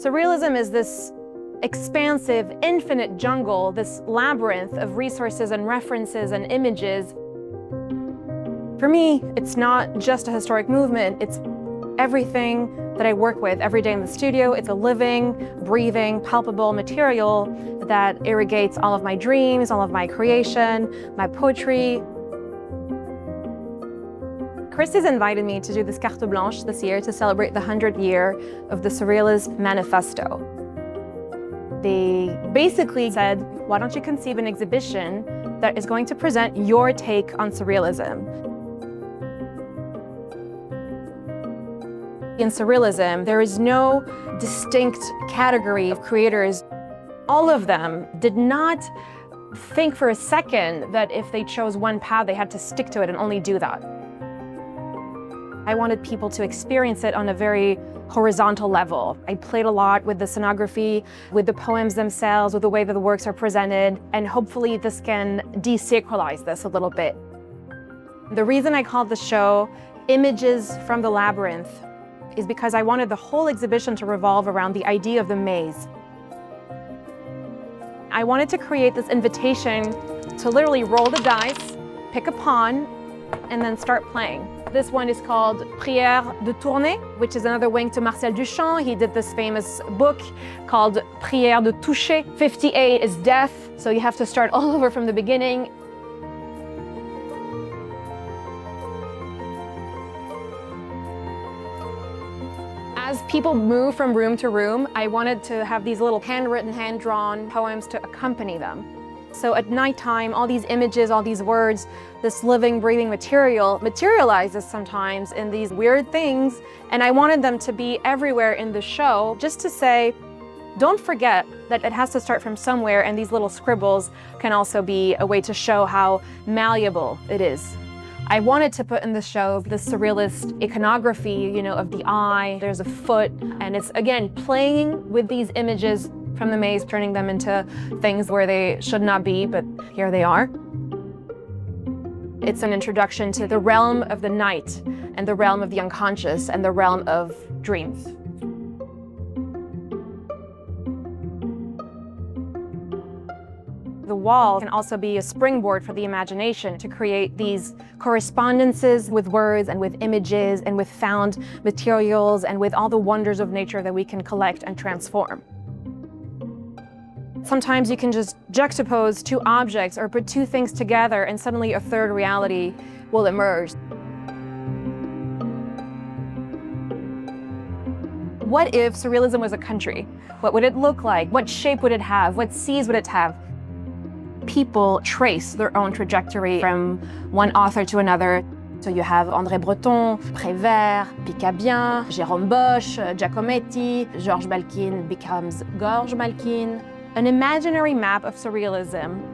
Surrealism is this expansive, infinite jungle, this labyrinth of resources and references and images. For me, it's not just a historic movement, it's everything that I work with every day in the studio. It's a living, breathing, palpable material that irrigates all of my dreams, all of my creation, my poetry. Christie's invited me to do this Carte Blanche this year to celebrate the 100th year of the Surrealist Manifesto. They basically said, why don't you conceive an exhibition that is going to present your take on Surrealism? In Surrealism, there is no distinct category of creators. All of them did not think for a second that if they chose one path, they had to stick to it and only do that. I wanted people to experience it on a very horizontal level. I played a lot with the scenography, with the poems themselves, with the way that the works are presented, and hopefully this can desacralize this a little bit. The reason I called the show Images from the Labyrinth is because I wanted the whole exhibition to revolve around the idea of the maze. I wanted to create this invitation to literally roll the dice, pick a pawn, and then start playing. This one is called Prière de tourner, which is another wing to Marcel Duchamp. He did this famous book called Prière de toucher. 58 is death, so you have to start all over from the beginning. As people move from room to room, I wanted to have these little handwritten, hand-drawn poems to accompany them. So at nighttime, all these images, all these words, this living, breathing material materializes sometimes in these weird things, and I wanted them to be everywhere in the show, just to say, don't forget that it has to start from somewhere, and these little scribbles can also be a way to show how malleable it is. I wanted to put in the show the surrealist iconography, of the eye. There's a foot, and it's, again, playing with these images from the maze, turning them into things where they should not be, but here they are. It's an introduction to the realm of the night, and the realm of the unconscious, and the realm of dreams. The wall can also be a springboard for the imagination to create these correspondences with words and with images and with found materials and with all the wonders of nature that we can collect and transform. Sometimes you can just juxtapose two objects or put two things together and suddenly a third reality will emerge. What if Surrealism was a country? What would it look like? What shape would it have? What seas would it have? People trace their own trajectory from one author to another. So you have André Breton, Prière, Picabien, Jérôme Bosch, Giacometti, Georges Balkin becomes Georges Balkin. An imaginary map of Surrealism